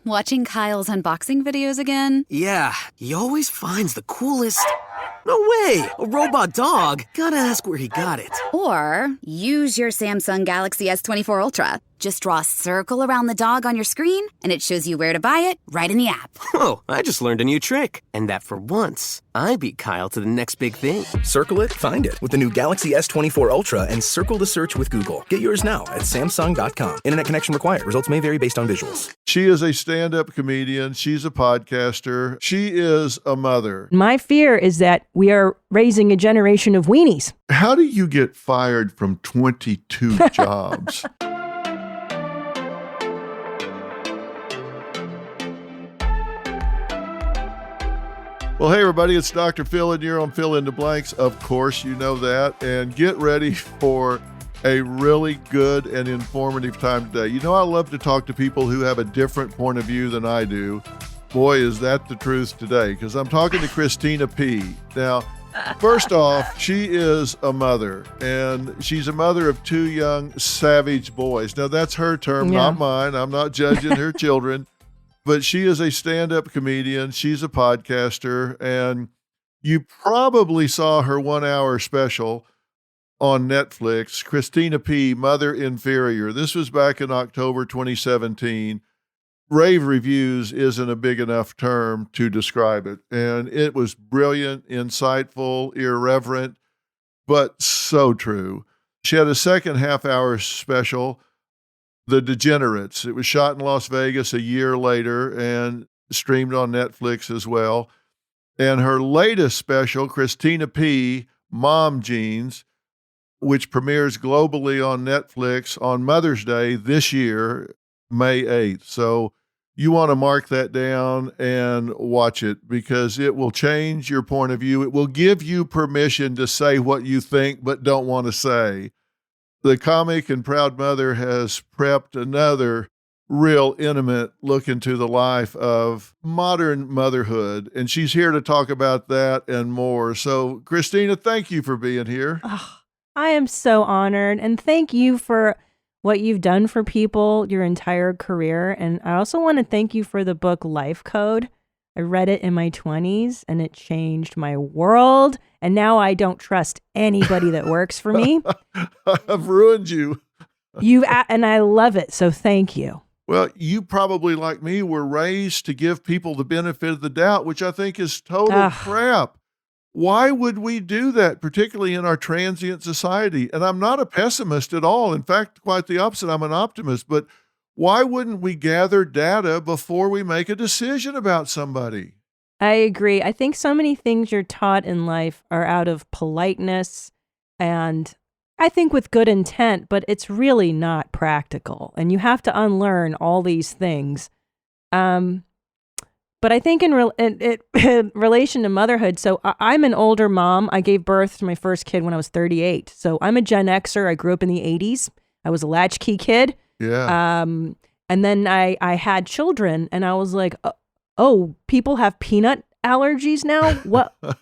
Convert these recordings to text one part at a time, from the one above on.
Watching Kyle's unboxing videos again? Yeah, he always finds the coolest... No way! A robot dog? Gotta ask where he got it. Or use your Samsung Galaxy S24 Ultra. Just draw a circle around the dog on your screen, and it shows you where to buy it right in the app. Whoa, I just learned a new trick. And that for once, I beat Kyle to the next big thing. Circle it, find it with the new Galaxy S24 Ultra and circle the search with Google. Get yours now at Samsung.com. Internet connection required. Results may vary based on visuals. She is a stand-up comedian. She's a podcaster. She is a mother. My fear is that we are raising a generation of weenies. How do you get fired from 22 jobs? Well, hey, everybody, it's Dr. Phil, and you're on Fill in the Blanks. Of course, you know that. And get ready for a really good and informative time today. You know, I love to talk to people who have a different point of view than I do. Boy, is that the truth today, because I'm talking to Christina P. Now, first off, she is a mother, and she's a mother of 2 young savage boys. Now, that's her term, not mine. I'm not judging her children. But she is a stand-up comedian. She's a podcaster, and you probably saw her 1-hour special on Netflix, Christina P., Mother Inferior. This was back in October 2017. Rave reviews isn't a big enough term to describe it. And it was brilliant, insightful, irreverent, but so true. She had a second half-hour special, The Degenerates. It was shot in Las Vegas a year later and streamed on Netflix as well. And her latest special, Christina P., Mom Jeans, which premieres globally on Netflix on Mother's Day this year, May 8th. So you want to mark that down and watch it, because it will change your point of view. It will give you permission to say what you think but don't want to say. The comic and proud mother has prepped another real intimate look into the life of modern motherhood, and she's here to talk about that and more. So, Christina, thank you for being here. Oh, I am so honored, and thank you for what you've done for people your entire career. And I also want to thank you for the book Life Code. I read it in my 20s, and it changed my world. And now I don't trust anybody that works for me. I've ruined you. And I love it. So thank you. Well, you probably, like me, were raised to give people the benefit of the doubt, which I think is total crap. Why would we do that, particularly in our transient society? And I'm not a pessimist at all. In fact, quite the opposite. I'm an optimist. But why wouldn't we gather data before we make a decision about somebody? I agree. I think so many things you're taught in life are out of politeness and I think with good intent, but it's really not practical. And you have to unlearn all these things. But I think in relation to motherhood, so I'm an older mom. I gave birth to my first kid when I was 38. So I'm a Gen Xer. I grew up in the 80s. I was a latchkey kid. Yeah. And then I had children, and I was like, oh, people have peanut allergies now?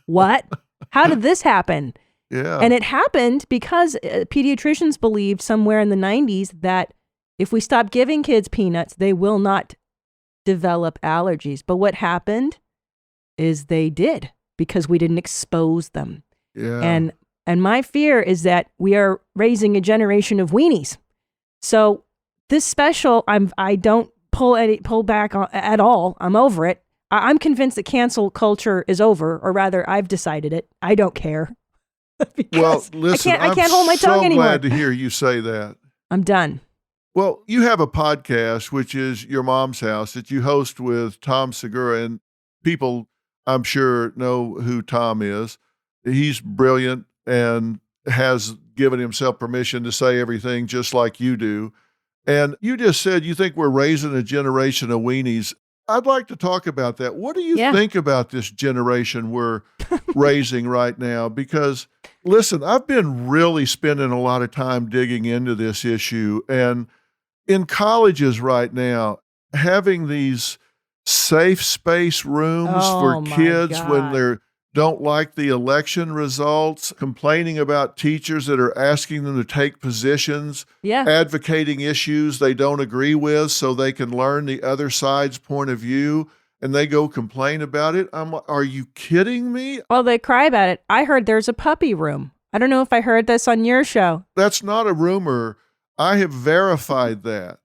What? How did this happen? Yeah. And it happened because pediatricians believed somewhere in the 90s that if we stop giving kids peanuts, they will not develop allergies. But what happened is they did, because we didn't expose them. Yeah. And my fear is that we are raising a generation of weenies. So this special, I don't pull back at all. I'm over it. I'm convinced that cancel culture is over, or rather, I've decided it. I don't care. Well, listen, I can't hold my tongue anymore. I'm so glad to hear you say that. I'm done. Well, you have a podcast, which is Your Mom's House, that you host with Tom Segura, and people, I'm sure, know who Tom is. He's brilliant and has given himself permission to say everything just like you do. And you just said you think we're raising a generation of weenies. I'd like to talk about that. What do you think about this generation we're raising right now? Because, listen, I've been really spending a lot of time digging into this issue. And in colleges right now, having these safe space rooms for kids when they're don't like the election results, complaining about teachers that are asking them to take positions, advocating issues they don't agree with so they can learn the other side's point of view, and they go complain about it. I'm like, are you kidding me? Well, they cry about it. I heard there's a puppy room. I don't know if I heard this on your show. That's not a rumor. I have verified that.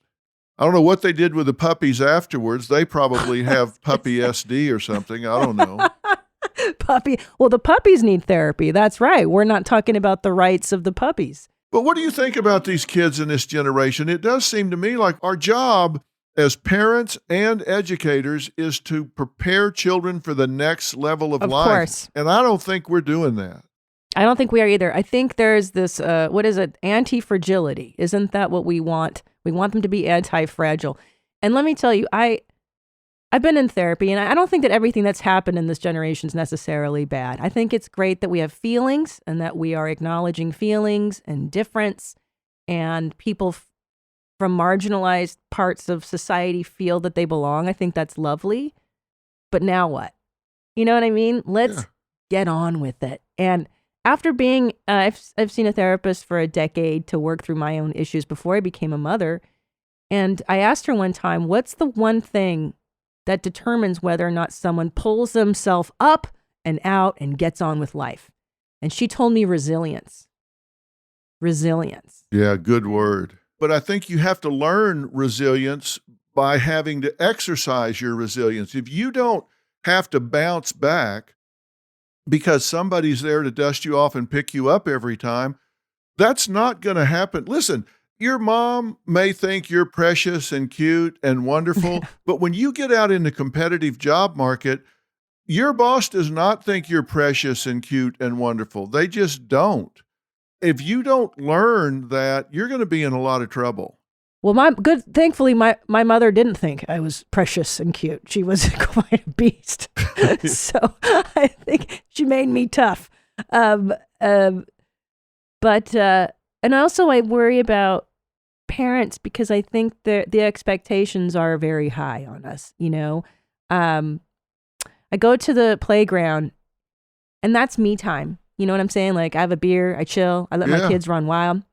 I don't know what they did with the puppies afterwards. They probably have puppy SD or something. I don't know. Puppy. Well, the puppies need therapy. That's right. We're not talking about the rights of the puppies. But what do you think about these kids in this generation? It does seem to me like our job as parents and educators is to prepare children for the next level of life. Course. And I don't think we're doing that. I don't think we are either. I think there's this, what is it? Anti-fragility. Isn't that what we want? We want them to be anti-fragile. And let me tell you, I've been in therapy, and I don't think that everything that's happened in this generation is necessarily bad. I think it's great that we have feelings and that we are acknowledging feelings and difference, and people from marginalized parts of society feel that they belong. I think that's lovely. But now what? You know what I mean? Let's get on with it. And after being, I've seen a therapist for a decade to work through my own issues before I became a mother. And I asked her one time, what's the one thing that determines whether or not someone pulls themselves up and out and gets on with life? And she told me resilience. Resilience. Yeah, good word. But I think you have to learn resilience by having to exercise your resilience. If you don't have to bounce back because somebody's there to dust you off and pick you up every time, that's not going to happen. Listen, your mom may think you're precious and cute and wonderful, but when you get out in the competitive job market, your boss does not think you're precious and cute and wonderful. They just don't. If you don't learn that, you're going to be in a lot of trouble. Well, thankfully, my mother didn't think I was precious and cute. She was quite a beast. So I think she made me tough. But and also I worry about parents because I think the expectations are very high on us. You know, I go to the playground and that's me time. You know what I'm saying? Like I have a beer, I chill, I let my kids run wild,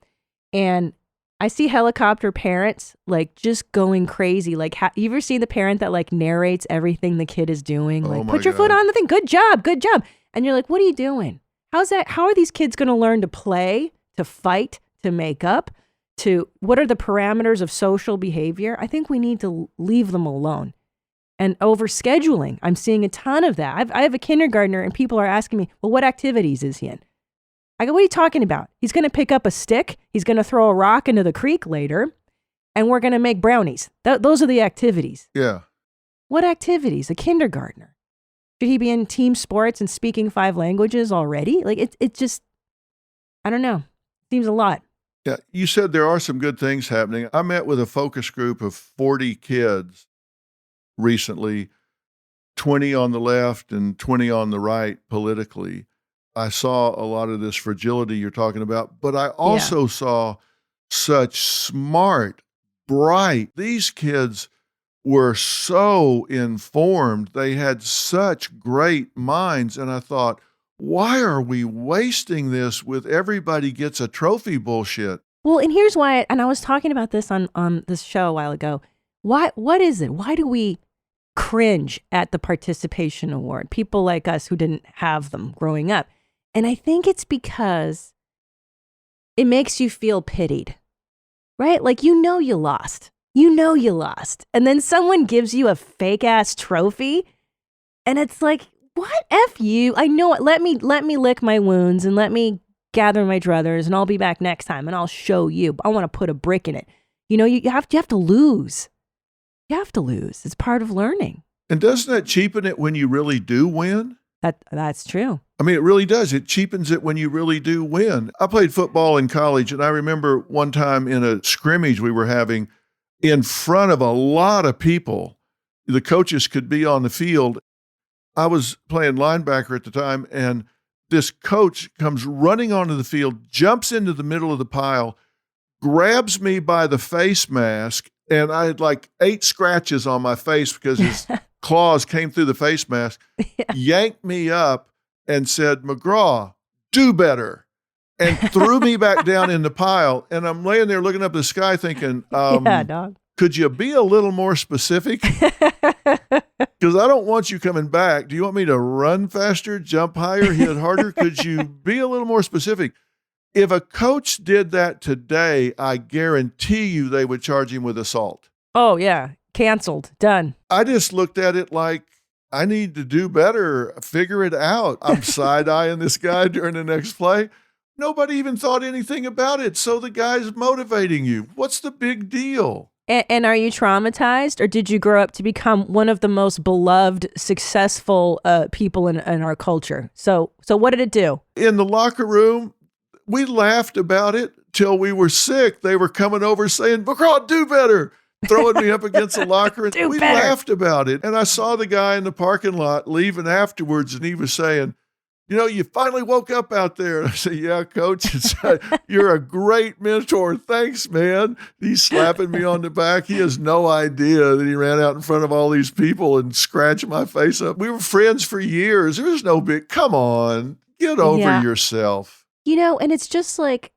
and I see helicopter parents like just going crazy. Like, you ever seen the parent that like narrates everything the kid is doing? Like, put your foot on the thing. Good job. Good job. And you're like, what are you doing? How's that? How are these kids going to learn to play, to fight, to make up, what are the parameters of social behavior? I think we need to leave them alone. And overscheduling. I'm seeing a ton of that. I have a kindergartner and people are asking me, well, what activities is he in? I go, what are you talking about? He's going to pick up a stick. He's going to throw a rock into the creek later, and we're going to make brownies. Those are the activities. Yeah. What activities? A kindergartner. Should he be in team sports and speaking 5 languages already? Like, it just, I don't know. Seems a lot. Yeah. You said there are some good things happening. I met with a focus group of 40 kids recently, 20 on the left and 20 on the right politically. I saw a lot of this fragility you're talking about, but I also saw such smart, bright, these kids were so informed. They had such great minds. And I thought, why are we wasting this with everybody gets a trophy bullshit? Well, and here's why, and I was talking about this on this show a while ago. What is it? Why do we cringe at the participation award? People like us who didn't have them growing up. And I think it's because it makes you feel pitied, right? Like, you lost. You lost. And then someone gives you a fake ass trophy. And it's like, what? F you. I know it. Let me lick my wounds and let me gather my druthers and I'll be back next time and I'll show you. I want to put a brick in it. You know, you have to lose. You have to lose. It's part of learning. And doesn't that cheapen it when you really do win? That's true. I mean, it really does. It cheapens it when you really do win. I played football in college, and I remember one time in a scrimmage we were having in front of a lot of people, the coaches could be on the field. I was playing linebacker at the time, and this coach comes running onto the field, jumps into the middle of the pile, grabs me by the face mask, and I had like 8 scratches on my face because his claws came through the face mask, yanked me up, and said, McGraw, do better, and threw me back down in the pile. And I'm laying there looking up at the sky thinking, yeah, dog. could you be a little more specific? Because I don't want you coming back. Do you want me to run faster, jump higher, hit harder? Could you be a little more specific? If a coach did that today, I guarantee you they would charge him with assault. Oh, yeah. Canceled. Done. I just looked at it like, I need to do better, figure it out. I'm side-eyeing this guy during the next play. Nobody even thought anything about it. So the guy's motivating you. What's the big deal? And are you traumatized, or did you grow up to become one of the most beloved, successful people in our culture? So what did it do? In the locker room, we laughed about it till we were sick. They were coming over saying, McGraw, do better, throwing me up against the locker. And we laughed about it. And I saw the guy in the parking lot leaving afterwards, and he was saying, you finally woke up out there. And I said, yeah, coach, you're a great mentor. Thanks, man. He's slapping me on the back. He has no idea that he ran out in front of all these people and scratched my face up. We were friends for years. There was no big, come on, get over yourself. And it's just like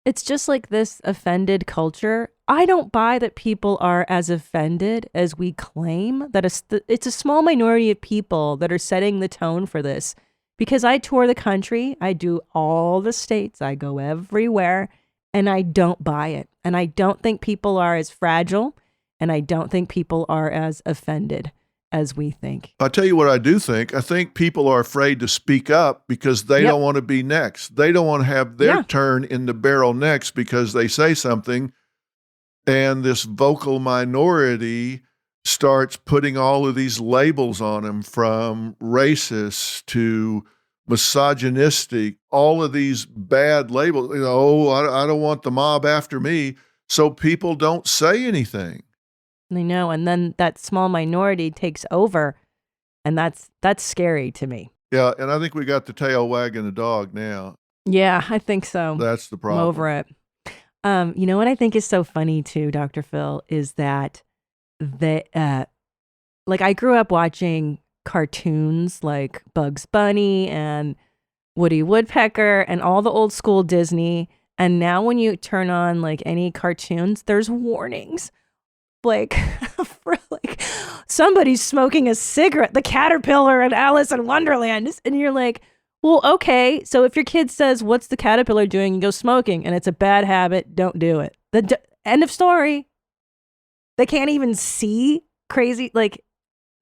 this offended culture. I don't buy that people are as offended as we claim. That it's a small minority of people that are setting the tone for this. Because I tour the country, I do all the states, I go everywhere, and I don't buy it. And I don't think people are as fragile, and I don't think people are as offended as we think. I'll tell you what I do think. I think people are afraid to speak up because they don't want to be next. They don't want to have their turn in the barrel next because they say something, and this vocal minority starts putting all of these labels on them, from racist to misogynistic, all of these bad labels. I don't want the mob after me. So people don't say anything. I know. And then that small minority takes over. And that's scary to me. Yeah. And I think we got the tail wagging the dog now. Yeah, I think so. That's the problem. I'm over it. What I think is so funny too, Dr. Phil, is that I grew up watching cartoons like Bugs Bunny and Woody Woodpecker and all the old school Disney. And now when you turn on like any cartoons, there's warnings. For somebody's smoking a cigarette, the caterpillar and Alice in Wonderland. And you're like, well, okay. So if your kid says, what's the caterpillar doing? You go, smoking, and it's a bad habit. Don't do it. End of story. They can't even see crazy.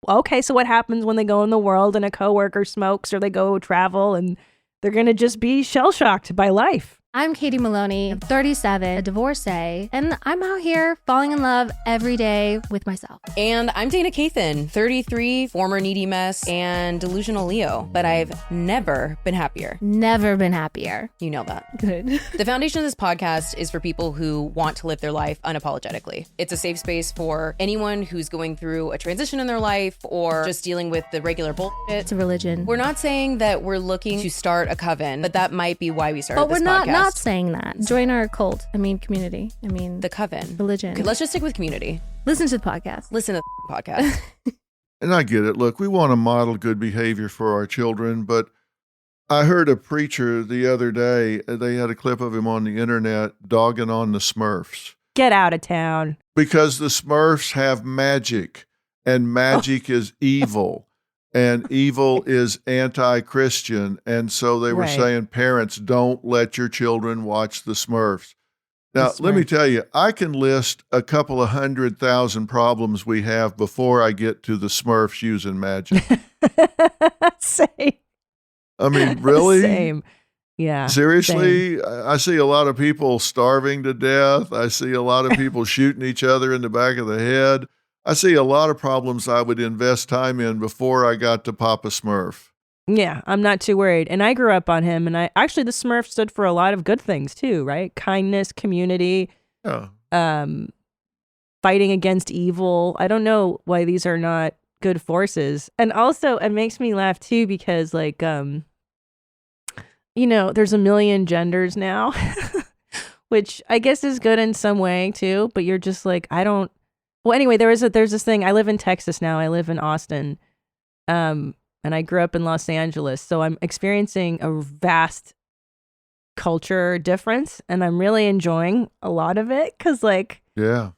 Okay, so what happens when they go in the world and a coworker smokes, or they go travel and they're going to just be shell-shocked by life? I'm Katie Maloney, I'm 37, a divorcee, and I'm out here falling in love every day with myself. And I'm Dana Cathan, 33, former needy mess, and delusional Leo, but I've never been happier. Never been happier. You know that. Good. The foundation of this podcast is for people who want to live their life unapologetically. It's a safe space for anyone who's going through a transition in their life or just dealing with the regular bullshit. It's a religion. We're not saying that we're looking to start a coven, but that might be why we started this podcast. But we're not saying that. Join our cult. Community. The coven. Religion. Okay, let's just stick with community. Listen to the podcast. Listen to the podcast. And I get it. Look, we want to model good behavior for our children, but I heard a preacher the other day, they had a clip of him on the internet dogging on the Smurfs. Get out of town. Because the Smurfs have magic, and magic is evil. And evil is anti-Christian. And so they were saying, parents, don't let your children watch the Smurfs. Now, let me tell you, I can list a couple of 100,000 problems we have before I get to the Smurfs using magic. Same. I mean, really? Same. Yeah. Seriously? Same. I see a lot of people starving to death. I see a lot of people shooting each other in the back of the head. I see a lot of problems I would invest time in before I got to Papa Smurf. Yeah, I'm not too worried. And I grew up on him, and the Smurf stood for a lot of good things too, right? Kindness, community, fighting against evil. I don't know why these are not good forces. And also, it makes me laugh too because there's a million genders now, which I guess is good in some way too, but you're just like, I don't. Well, anyway, there's this thing. I live in Texas now. I live in Austin. and I grew up in Los Angeles. So I'm experiencing a vast culture difference, and I'm really enjoying a lot of it because, like, Yeah.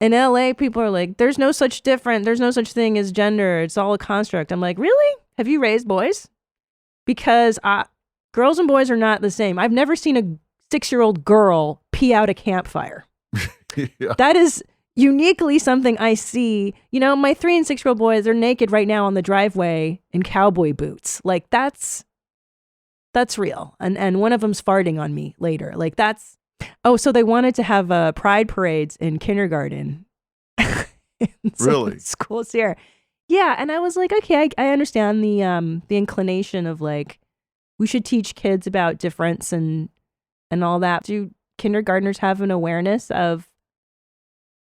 in LA, people are like, there's no such thing as gender. It's all a construct. I'm like, really? Have you raised boys? Because girls and boys are not the same. I've never seen a 6-year-old girl pee out a campfire. Yeah. That is uniquely something I see. You know, my 3 and 6-year-old boys are naked right now on the driveway in cowboy boots. Like, that's real. And one of them's farting on me later. Like, that's, oh, so they wanted to have pride parades in kindergarten. Really? Schools here. Yeah. And I was like, okay, I understand the inclination of, like, we should teach kids about difference and all that. Do kindergartners have an awareness of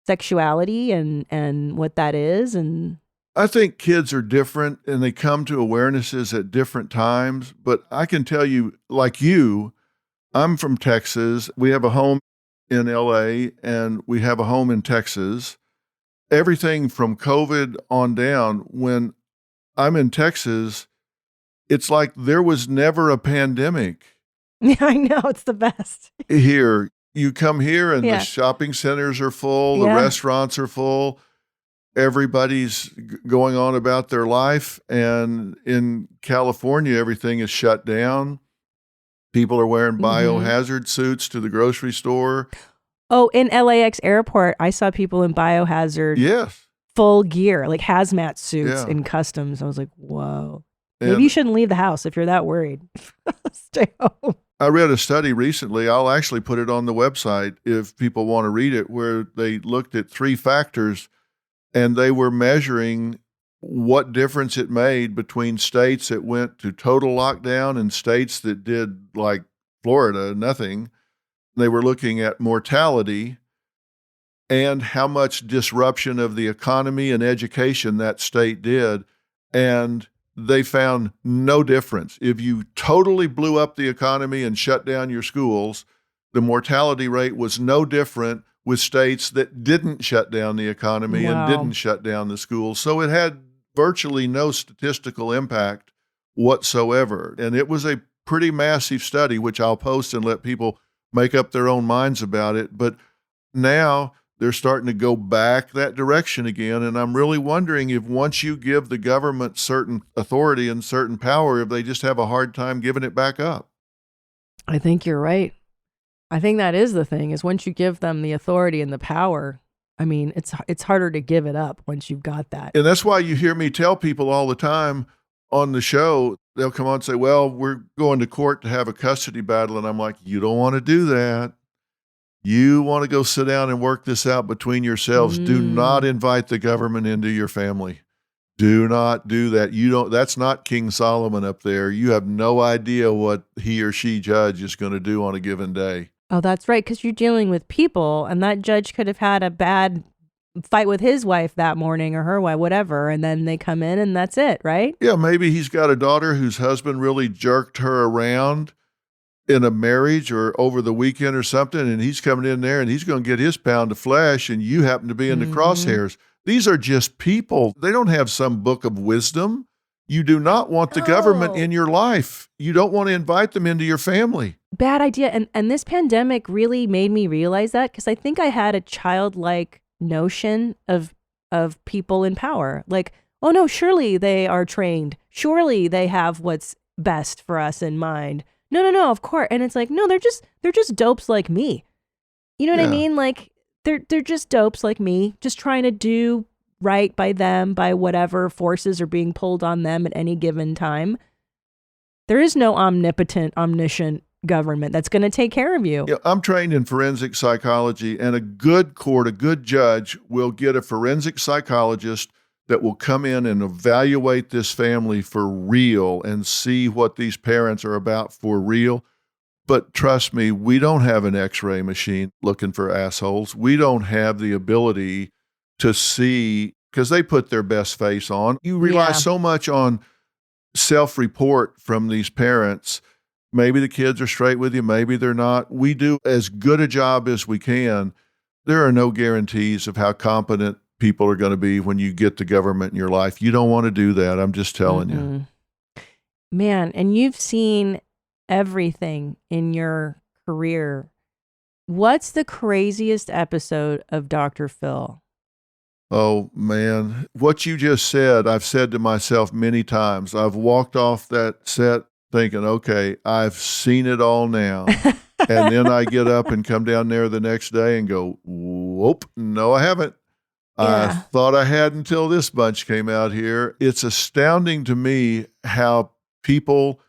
sexuality and what that is? And I think kids are different and they come to awarenesses at different times. But I can tell you, like you, I'm from Texas. We have a home in LA and we have a home in Texas. Everything from COVID on down, when I'm in Texas, it's like there was never a pandemic. yeah, I know, it's the best. Here, you come here and Yeah. the shopping centers are full, the Yeah. restaurants are full. Everybody's going on about their life. And in California, everything is shut down. People are wearing biohazard suits to the grocery store. Oh, in LAX airport, I saw people in biohazard Yes. full gear, like hazmat suits Yeah. in customs. I was like, whoa. And Maybe you shouldn't leave the house if you're that worried. Stay home. I read a study recently. I'll actually put it on the website if people want to read it, where they looked at 3 factors and they were measuring what difference it made between states that went to total lockdown and states that did, like Florida, nothing. They were looking at mortality and how much disruption of the economy and education that state did. And they found no difference. If you totally blew up the economy and shut down your schools, the mortality rate was no different with states that didn't shut down the economy Wow. and didn't shut down the schools. So it had virtually no statistical impact whatsoever. And it was a pretty massive study, which I'll post and let people make up their own minds about it. But now they're starting to go back that direction again. And I'm really wondering if once you give the government certain authority and certain power, if they just have a hard time giving it back up. I think you're right. I think that is the thing, is once you give them the authority and the power, I mean, it's harder to give it up once you've got that. And that's why you hear me tell people all the time on the show, they'll come on and say, well, we're going to court to have a custody battle. And I'm like, you don't want to do that. You want to go sit down and work this out between yourselves. Do not invite the government into your family. Do not do that. That's not King Solomon up there. You have no idea what he or she judge is going to do on a given day. Oh, that's right, because you're dealing with people, and that judge could have had a bad fight with his wife that morning or her wife, whatever, and then they come in and that's it, right? Yeah, maybe he's got a daughter whose husband really jerked her around in a marriage or over the weekend or something, and he's coming in there and he's going to get his pound of flesh, and you happen to be in the crosshairs. These are just people. They don't have some book of wisdom. You do not want the government in your life. You don't want to invite them into your family. Bad idea. And this pandemic really made me realize that, because I think I had a childlike notion of people in power. Like, oh no, surely they are trained. Surely they have what's best for us in mind. No, of course. And it's like, no, they're just dopes like me. You know what I mean? Like, they're just dopes like me, just trying to do right by them, by whatever forces are being pulled on them at any given time. There is no omnipotent, omniscient government that's going to take care of you. Yeah, I'm trained in forensic psychology, and a good court, a good judge will get a forensic psychologist that will come in and evaluate this family for real and see what these parents are about for real. But trust me, we don't have an X-ray machine looking for assholes. We don't have the ability to see, because they put their best face on. You rely so much on self-report from these parents. Maybe the kids are straight with you, maybe they're not. We do as good a job as we can. There are no guarantees of how competent people are going to be when you get the government in your life. You don't want to do that. I'm just telling you. Man, and you've seen everything in your career. What's the craziest episode of Dr. Phil? Oh, man. What you just said, I've said to myself many times. I've walked off that set thinking, okay, I've seen it all now. And then I get up and come down there the next day and go, whoop, no, I haven't. I Yeah. thought I had until this bunch came out here. It's astounding to me how people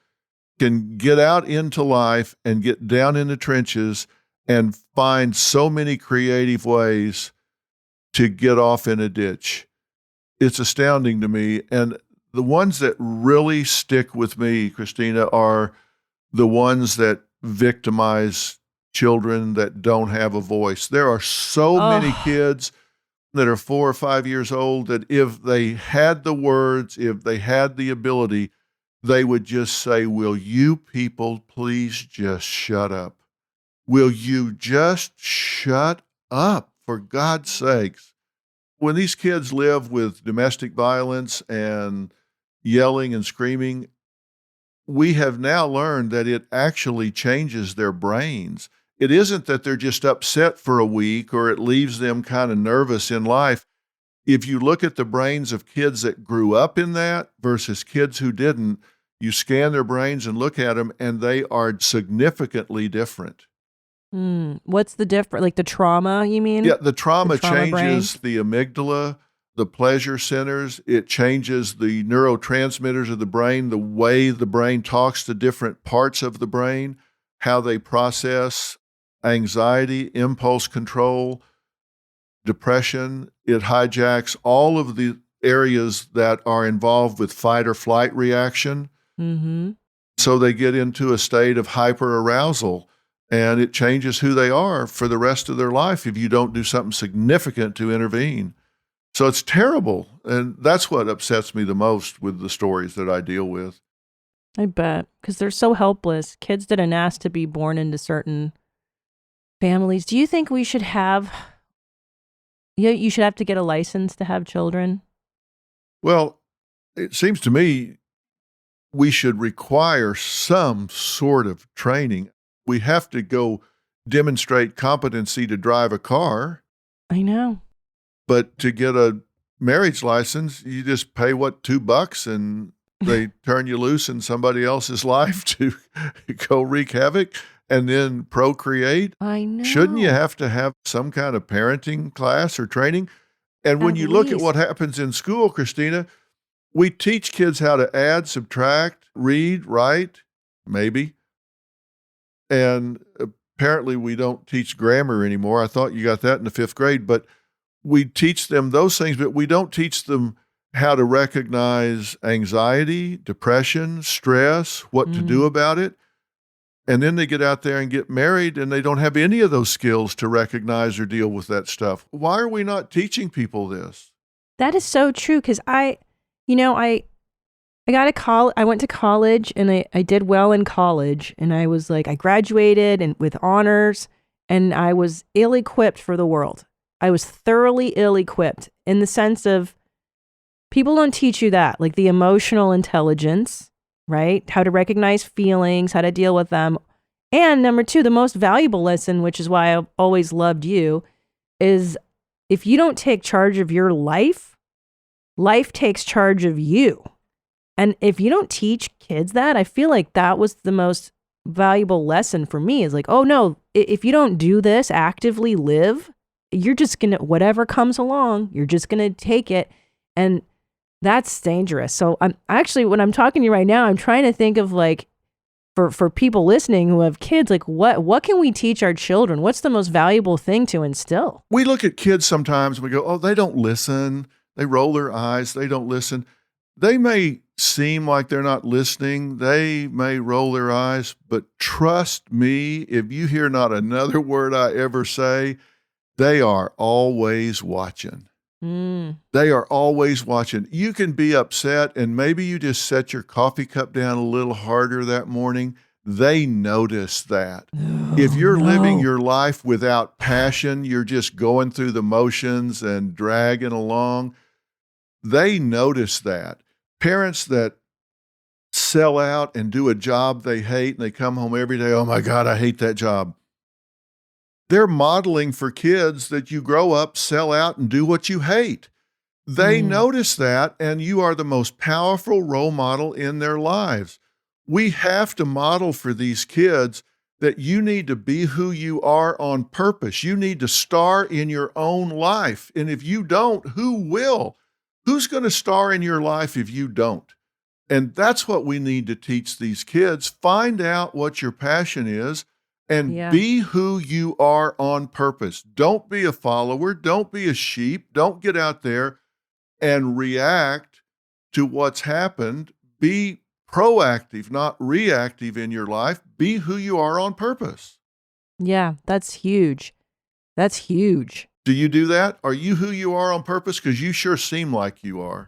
can get out into life and get down in the trenches and find so many creative ways to get off in a ditch. It's astounding to me. And the ones that really stick with me, Christina, are the ones that victimize children that don't have a voice. There are so many kids that are 4 or 5 years old that if they had the words, if they had the ability, they would just say, will you people please just shut up? Will you just shut up, for God's sakes? When these kids live with domestic violence and yelling and screaming, we have now learned that it actually changes their brains. It isn't that they're just upset for a week or it leaves them kind of nervous in life. If you look at the brains of kids that grew up in that versus kids who didn't, you scan their brains and look at them, and they are significantly different. What's the difference? Like the trauma, you mean? Yeah, the trauma changes brain? the amygdala, the pleasure centers. It changes the neurotransmitters of the brain, the way the brain talks to different parts of the brain, how they process anxiety, impulse control, depression. It hijacks all of the areas that are involved with fight or flight reaction. Mm-hmm. So they get into a state of hyperarousal, and it changes who they are for the rest of their life if you don't do something significant to intervene. So it's terrible. And that's what upsets me the most with the stories that I deal with. I bet. Because they're so helpless. Kids didn't ask to be born into certain families. Do you think we should have, you should have to get a license to have children? Well, it seems to me we should require some sort of training. We have to go demonstrate competency to drive a car. I know. But to get a marriage license, you just pay, $2 and they turn you loose in somebody else's life to go wreak havoc and then procreate. I know. Shouldn't you have to have some kind of parenting class or training? And when you look at what happens in school, Christina, we teach kids how to add, subtract, read, write, maybe. And apparently we don't teach grammar anymore. I thought you got that in the 5th grade, but we teach them those things, but we don't teach them how to recognize anxiety, depression, stress, what to do about it. And then they get out there and get married and they don't have any of those skills to recognize or deal with that stuff. Why are we not teaching people this? That is so true. Because I went to college and I did well in college, and I was like, I graduated and with honors, and I was ill-equipped for the world. I was thoroughly ill-equipped in the sense of people don't teach you that, like the emotional intelligence, right? How to recognize feelings, how to deal with them. And number 2, the most valuable lesson, which is why I've always loved you, is if you don't take charge of your life, life takes charge of you. And if you don't teach kids that, I feel like that was the most valuable lesson for me, is like, oh no, if you don't do this, actively live, you're just going to, whatever comes along, you're just going to take it. And that's dangerous. So I'm actually, when I'm talking to you right now, I'm trying to think of like, for people listening who have kids, like what can we teach our children? What's the most valuable thing to instill? We look at kids sometimes and we go, oh, they don't listen. They roll their eyes. They don't listen. They may seem like they're not listening. They may roll their eyes, but trust me, if you hear not another word I ever say, they are always watching. They are always watching. You can be upset and maybe you just set your coffee cup down a little harder that morning. They notice that. If you're living your life without passion, you're just going through the motions and dragging along, they notice that. Parents that sell out and do a job they hate, and they come home every day, oh my God, I hate that job. They're modeling for kids that you grow up, sell out, and do what you hate. They notice that, and you are the most powerful role model in their lives. We have to model for these kids that you need to be who you are on purpose. You need to star in your own life. And if you don't, who will? Who's going to star in your life if you don't? And that's what we need to teach these kids. Find out what your passion is and be who you are on purpose. Don't be a follower. Don't be a sheep. Don't get out there and react to what's happened. Be proactive, not reactive in your life. Be who you are on purpose. Yeah, that's huge. That's huge. Do you do that? Are you who you are on purpose? Because you sure seem like you are.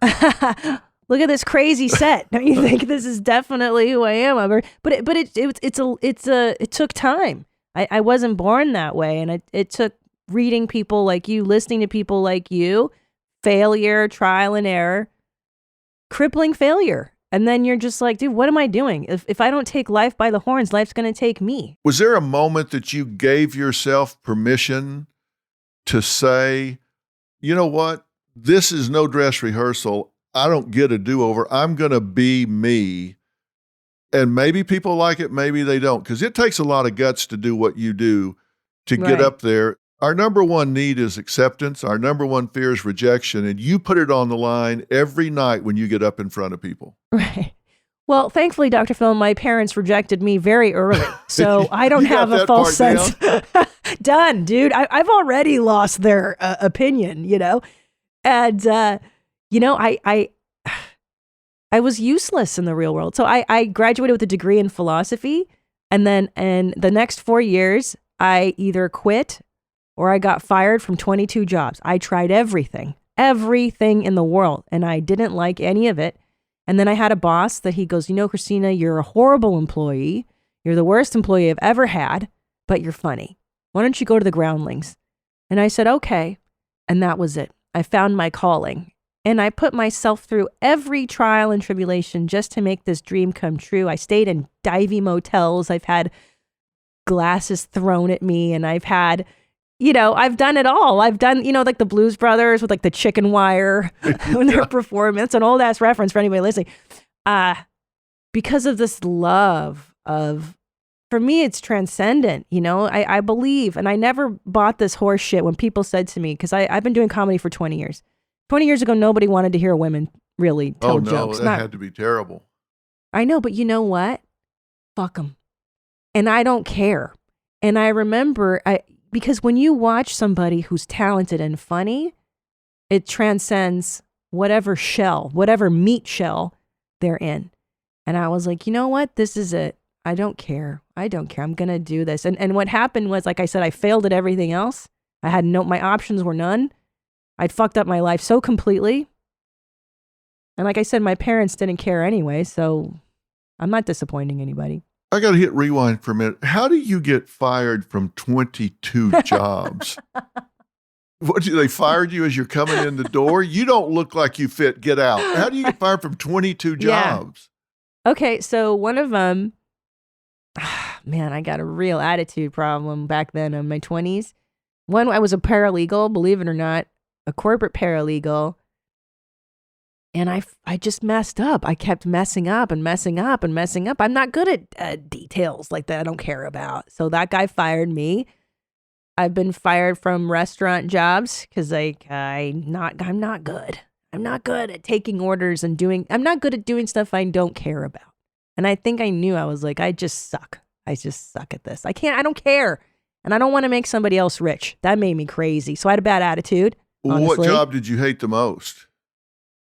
Look at this crazy set. Don't you think this is definitely who I am? But it took time. I wasn't born that way, and it took reading people like you, listening to people like you, failure, trial and error, crippling failure. And then you're just like, dude, what am I doing? If I don't take life by the horns, life's going to take me. Was there a moment that you gave yourself permission to say, you know what? This is no dress rehearsal. I don't get a do-over. I'm going to be me. And maybe people like it, maybe they don't, because it takes a lot of guts to do what you do to get up there. Our number one need is acceptance. Our number one fear is rejection. And you put it on the line every night when you get up in front of people. Right. Well, thankfully, Dr. Phil, my parents rejected me very early. So I don't have a false sense. Done, dude. I've already lost their opinion, you know? And, you know, I was useless in the real world. So I graduated with a degree in philosophy. And then in the next 4 years, I either quit or I got fired from 22 jobs. I tried everything in the world, and I didn't like any of it. And then I had a boss that he goes, you know, Christina, you're a horrible employee. You're the worst employee I've ever had, but you're funny. Why don't you go to the groundlings? And I said, okay. And that was it. I found my calling. And I put myself through every trial and tribulation just to make this dream come true. I stayed in divey motels. I've had glasses thrown at me, and I've had, you know, I've done it all. I've done, you know, like the Blues Brothers with like the chicken wire in their performance, an old ass reference for anybody listening. Because of this love of, for me, it's transcendent. You know, I believe, and I never bought this horse shit when people said to me, because I've been doing comedy for 20 years. 20 years ago, nobody wanted to hear women really tell jokes. That had to be terrible. I know, but you know what? Fuck them. And I don't care. And I remember, because when you watch somebody who's talented and funny, it transcends whatever shell, whatever meat shell they're in. And I was like, you know what? This is it. I don't care. I'm going to do this. And what happened was, like I said, I failed at everything else. I had my options were none. I'd fucked up my life so completely. And like I said, my parents didn't care anyway, so I'm not disappointing anybody. I got to hit rewind for a minute. How do you get fired from 22 jobs? They fired you as you're coming in the door? You don't look like you fit. Get out. How do you get fired from 22 jobs? Yeah. Okay, so one of them, man, I got a real attitude problem back then in my 20s. One, I was a paralegal, believe it or not, a corporate paralegal. And I just messed up. I kept messing up and messing up and messing up. I'm not good at details like that I don't care about. So that guy fired me. I've been fired from restaurant jobs because I'm not good. I'm not good at taking orders and I'm not good at doing stuff I don't care about. And I think I knew, I was like, I just suck. I just suck at this. I don't care. And I don't want to make somebody else rich. That made me crazy. So I had a bad attitude. Honestly. What job did you hate the most?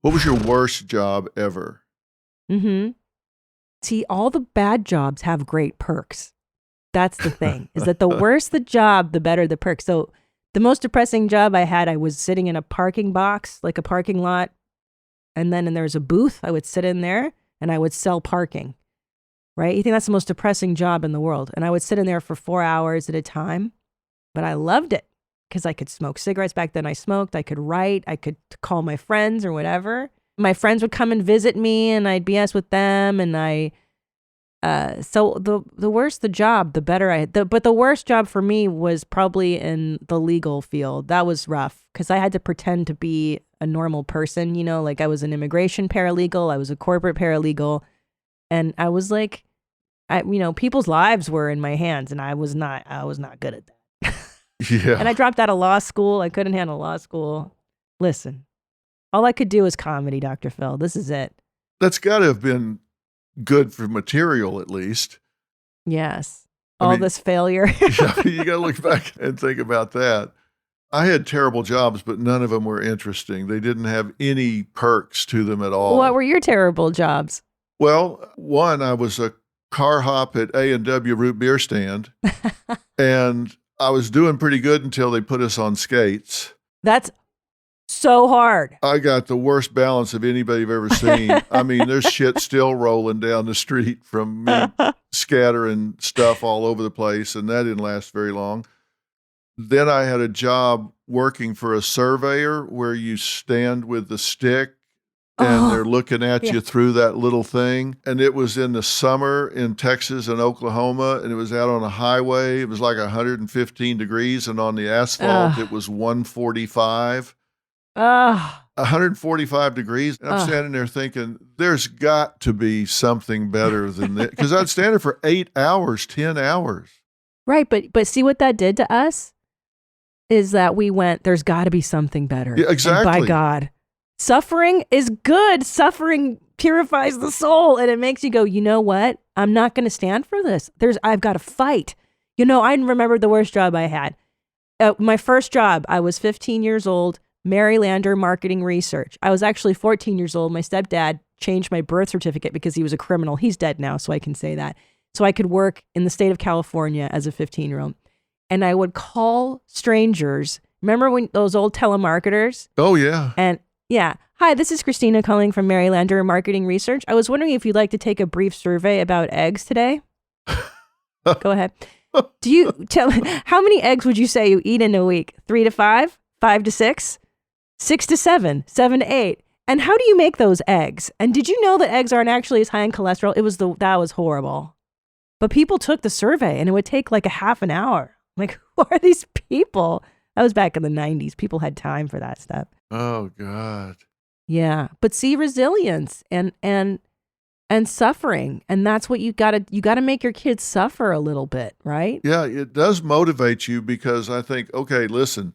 What was your worst job ever? See, all the bad jobs have great perks. That's the thing, is that the worse the job, the better the perks. So the most depressing job I had, I was sitting in a parking box, like a parking lot. And then there was a booth. I would sit in there and I would sell parking, right? You think that's the most depressing job in the world. And I would sit in there for 4 hours at a time, but I loved it. Because I could smoke cigarettes. Back then I smoked. I could write. I could call my friends or whatever. my friends would come and visit me and I'd BS with them. And so the worse the job, the better but the worst job for me was probably in the legal field. That was rough because I had to pretend to be a normal person, like I was an immigration paralegal, I was a corporate paralegal, and I was like, people's lives were in my hands, and I was not good at that. Yeah. And I dropped out of law school. I couldn't handle law school. Listen, all I could do is comedy, Dr. Phil. This is it. That's got to have been good for material, at least. Yes. I mean, this failure. Yeah, you got to look back and think about that. I had terrible jobs, but none of them were interesting. They didn't have any perks to them at all. What were your terrible jobs? Well, one, I was a car hop at A&W Root Beer Stand, and I was doing pretty good until they put us on skates. That's so hard. I got the worst balance of anybody I've ever seen. I mean, there's shit still rolling down the street from me scattering stuff all over the place, and that didn't last very long. Then I had a job working for a surveyor where you stand with the stick and they're looking at you through that little thing. And it was in the summer in Texas and Oklahoma, and it was out on a highway. It was like 115 degrees, and on the asphalt, it was 145. 145 degrees. And I'm standing there thinking, there's got to be something better than this. Because I'd stand there for 8 hours, 10 hours. Right. But see what that did to us is that we went, there's got to be something better. Yeah, exactly. And by God, suffering is good. Suffering purifies the soul, and it makes you go, you know what? I'm not going to stand for this. I've got to fight. I remember the worst job I had. My first job, I was 15 years old, Mary Lander Marketing Research. I was actually 14 years old. My stepdad changed my birth certificate because he was a criminal. He's dead now, so I can say that. So I could work in the state of California as a 15-year-old. And I would call strangers. Remember when those old telemarketers? Oh, yeah. And yeah. Hi, this is Christina calling from Mary Lander Marketing Research. I was wondering if you'd like to take a brief survey about eggs today. Go ahead. Do you tell how many eggs would you say you eat in a week? 3 to 5? 5 to 6? 6 to 7? 7 to 8? And how do you make those eggs? And did you know that eggs aren't actually as high in cholesterol? That was horrible. But people took the survey, and it would take like a half an hour. Like, who are these people? That was back in the 90s. People had time for that stuff. Oh, God. Yeah. But see, resilience and suffering. And that's what you gotta make your kids suffer a little bit, right? Yeah, it does motivate you because I think, okay, listen,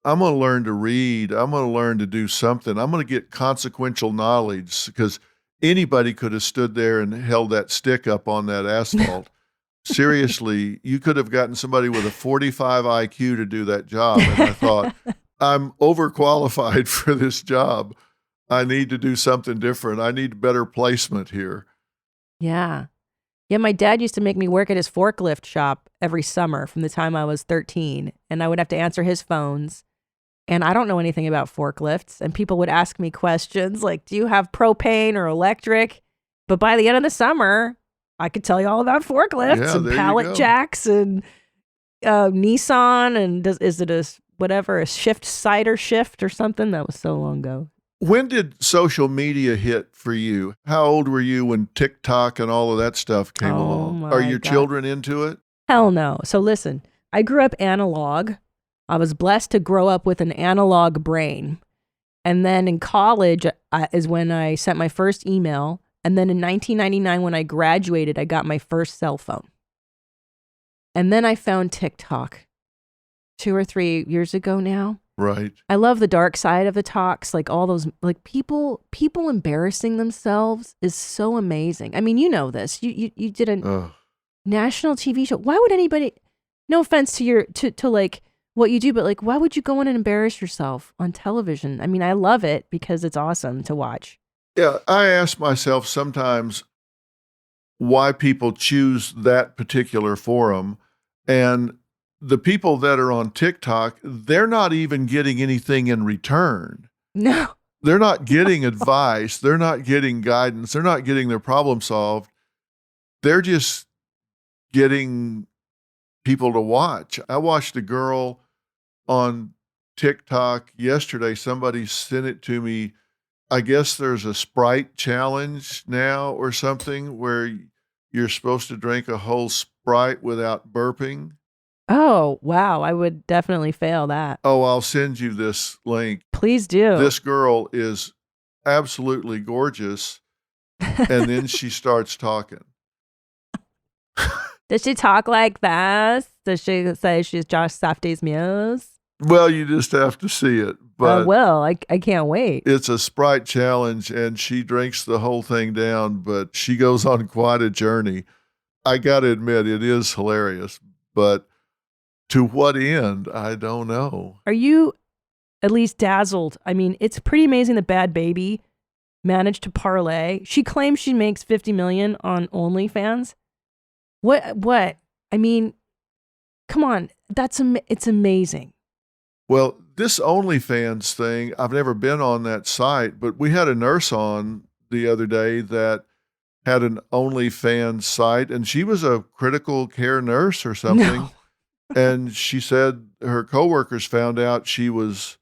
I'm going to learn to read. I'm going to learn to do something. I'm going to get consequential knowledge because anybody could have stood there and held that stick up on that asphalt. Seriously, you could have gotten somebody with a 45 IQ to do that job. And I thought, I'm overqualified for this job. I need to do something different. I need better placement here. Yeah. Yeah, my dad used to make me work at his forklift shop every summer from the time I was 13. And I would have to answer his phones. And I don't know anything about forklifts. And people would ask me questions like, do you have propane or electric? But by the end of the summer, I could tell you all about forklifts and pallet jacks and Nissan. And is it a shift cider shift or something? That was so long ago. When did social media hit for you? How old were you when TikTok and all of that stuff came along? Are your children into it? Hell no. So listen, I grew up analog. I was blessed to grow up with an analog brain. And then in college is when I sent my first email. And then in 1999, when I graduated, I got my first cell phone. And then I found TikTok 2 or 3 years ago now. Right. I love the dark side of the talks, like all those, like people embarrassing themselves is so amazing. I mean, you know this. You did a national TV show. Why would anybody? No offense to like what you do, but like, why would you go in and embarrass yourself on television? I mean, I love it because it's awesome to watch. Yeah, I ask myself sometimes why people choose that particular forum, and the people that are on TikTok, they're not even getting anything in return. No. They're not getting advice. They're not getting guidance. They're not getting their problem solved. They're just getting people to watch. I watched a girl on TikTok yesterday. Somebody sent it to me. I guess there's a Sprite challenge now or something where you're supposed to drink a whole Sprite without burping. Oh, wow. I would definitely fail that. Oh, I'll send you this link. Please do. This girl is absolutely gorgeous. And then she starts talking. Does she talk like this? Does she say she's Josh Safdie's muse? Well, you just have to see it. But I can't wait. It's a Sprite challenge, and she drinks the whole thing down, but she goes on quite a journey. I got to admit, it is hilarious, but to what end, I don't know. Are you at least dazzled? I mean, it's pretty amazing that Bad Baby managed to parlay. She claims she makes $50 million on OnlyFans. What? I mean, come on. It's amazing. Well, this OnlyFans thing, I've never been on that site, but we had a nurse on the other day that had an OnlyFans site, and she was a critical care nurse or something. No. And she said her coworkers found out she was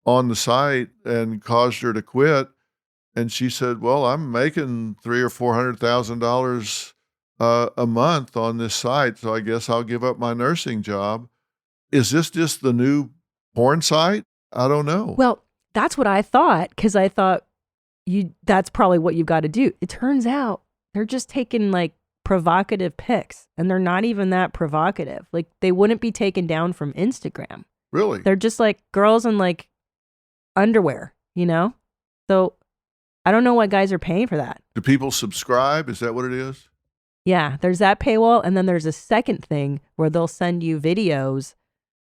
on the site and caused her to quit. And she said, "Well, I'm making $300,000 or $400,000 a month on this site, so I guess I'll give up my nursing job." Is this just the new porn site? I don't know. Well, that's what I thought, because I thought that's probably what you've got to do. It turns out they're just taking like provocative pics, and they're not even that provocative. Like, they wouldn't be taken down from Instagram. Really? They're just like girls in like underwear, So I don't know what guys are paying for that. Do people subscribe? Is that what it is? Yeah, there's that paywall, and then there's a second thing where they'll send you videos.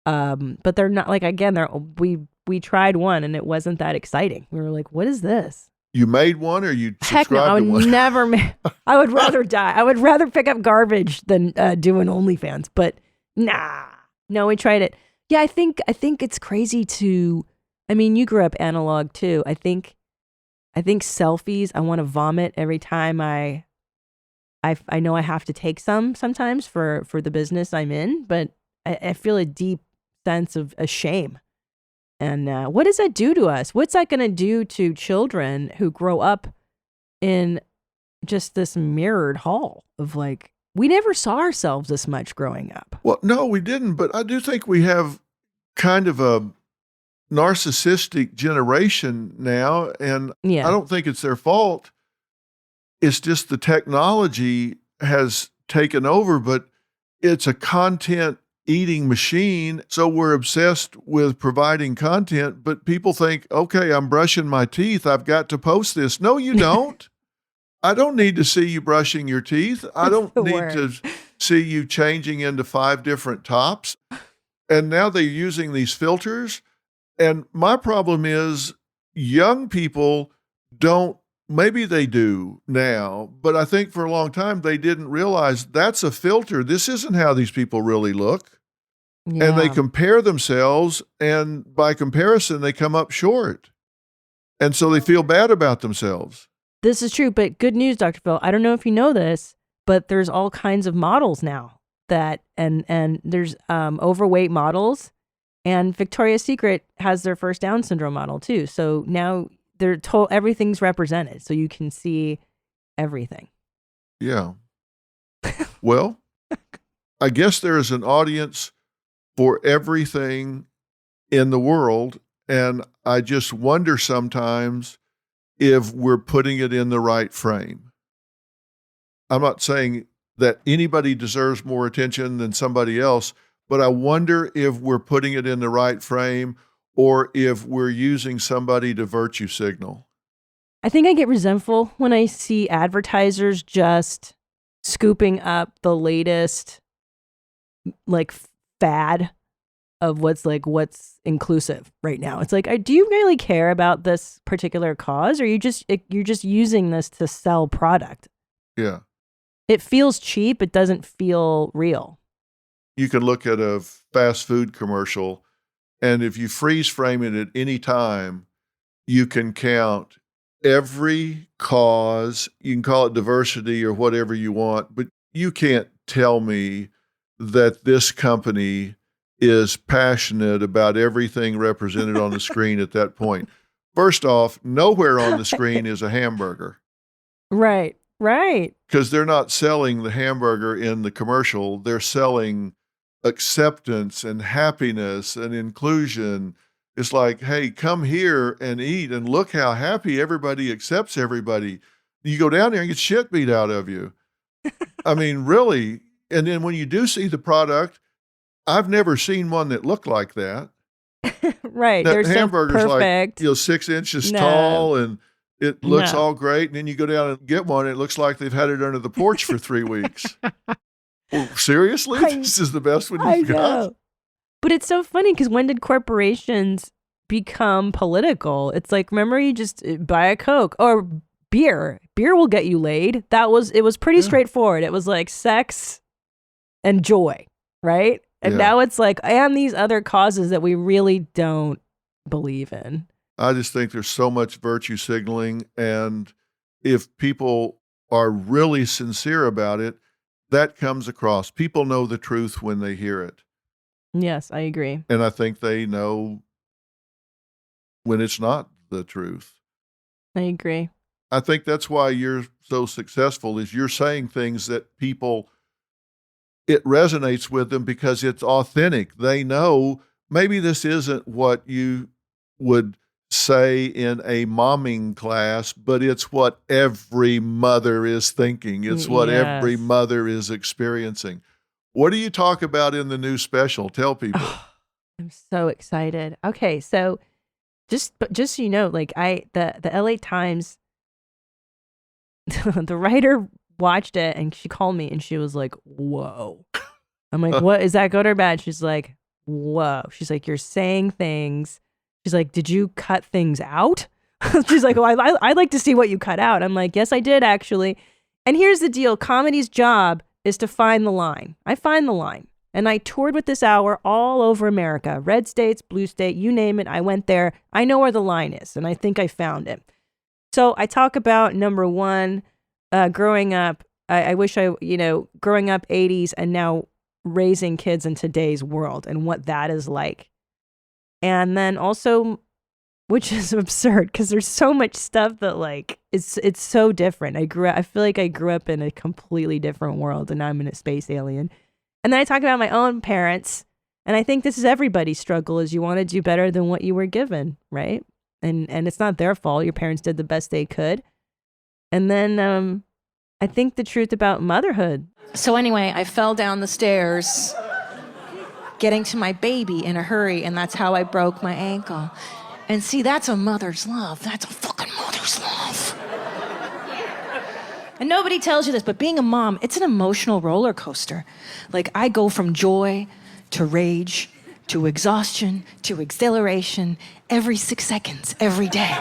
But they're not like, again, we tried one and it wasn't that exciting. We were like, what is this? You made one, or you subscribed Heck no, I to would one? never I would rather die. I would rather pick up garbage than do an OnlyFans, but nah. No, we tried it. Yeah, I think it's crazy I mean, you grew up analog too. I think selfies, I want to vomit every time I know I have to take some sometimes for the business I'm in, but I feel a deep sense of a shame. And what does that do to us? What's that going to do to children who grow up in just this mirrored hall of like, we never saw ourselves this much growing up? Well, no, we didn't. But I do think we have kind of a narcissistic generation now. And Yeah. I don't think it's their fault. It's just the technology has taken over, but it's a content eating machine. So we're obsessed with providing content, but people think, okay, I'm brushing my teeth, I've got to post this. No, you don't. I don't need to see you brushing your teeth. I don't need to see you changing into 5 different tops. And now they're using these filters. And my problem is young people don't, maybe they do now, but I think for a long time they didn't realize that's a filter. This isn't how these people really look. Yeah. And they compare themselves, and by comparison, they come up short. And so they feel bad about themselves. This is true, but good news, Dr. Phil. I don't know if you know this, but there's all kinds of models now and there's overweight models, and Victoria's Secret has their first Down syndrome model too. So now everything's represented, so you can see everything. Yeah. Well, I guess there is an audience for everything in the world. And I just wonder sometimes if we're putting it in the right frame. I'm not saying that anybody deserves more attention than somebody else, but I wonder if we're putting it in the right frame or if we're using somebody to virtue signal. I think I get resentful when I see advertisers just scooping up the latest like fad of what's inclusive right now. It's like, do you really care about this particular cause, or you're just using this to sell product? Yeah. It feels cheap. It doesn't feel real. You can look at a fast food commercial, and if you freeze frame it at any time, you can count every cause. You can call it diversity or whatever you want, but you can't tell me that this company is passionate about everything represented on the screen at that point. First off, nowhere on the screen is a hamburger Right. because they're not selling the hamburger in the commercial. They're selling acceptance and happiness and inclusion. It's like, hey, come here and eat and look how happy everybody accepts everybody. You go down there and get shit beat out of you. I mean, really. And then when you do see the product, I've never seen one that looked like that. Right. That They're so hamburger's perfect. like, 6 inches No. tall and it looks No. all great. And then you go down and get one. It looks like they've had it under the porch for 3 weeks. Well, seriously? This is the best one I you've got? know. But it's so funny because when did corporations become political? It's like, remember, you just buy a Coke or beer. Beer will get you laid. It was pretty straightforward. It was like sex and joy, right? And now it's like, and these other causes that we really don't believe in. I just think there's so much virtue signaling. And if people are really sincere about it, that comes across. People know the truth when they hear it. Yes, I agree. And I think they know when it's not the truth. I agree. I think that's why you're so successful is you're saying things that people, it resonates with them because it's authentic. They know maybe this isn't what you would say in a momming class, but it's what every mother is thinking. It's what every mother is experiencing. What do you talk about in the new special? Tell people. I'm so excited. Okay, so just so you know, like the LA Times, the writer watched it and she called me and she was like, "Whoa." I'm like, "What, is that good or bad?" She's like, "Whoa." She's like, "You're saying things." She's like, "Did you cut things out?" She's like, "Well, I'd like to see what you cut out." I'm like, "Yes, I did actually." And here's the deal. Comedy's job is to find the line. I find the line. And I toured with this hour all over America. Red states, blue state, you name it. I went there. I know where the line is. And I think I found it. So I talk about number one, growing up. I wish growing up 80s and now raising kids in today's world and what that is like. And then also, which is absurd because there's so much stuff that like it's so different. I feel like I grew up in a completely different world and now I'm in a space alien. And then I talk about my own parents, and I think this is everybody's struggle is you want to do better than what you were given, right? And it's not their fault. Your parents did the best they could. And then I think the truth about motherhood. So anyway, I fell down the stairs getting to my baby in a hurry, and that's how I broke my ankle. And see, that's a mother's love. That's a fucking mother's love. And nobody tells you this, but being a mom, it's an emotional roller coaster. Like, I go from joy to rage to exhaustion to exhilaration every 6 seconds, every day.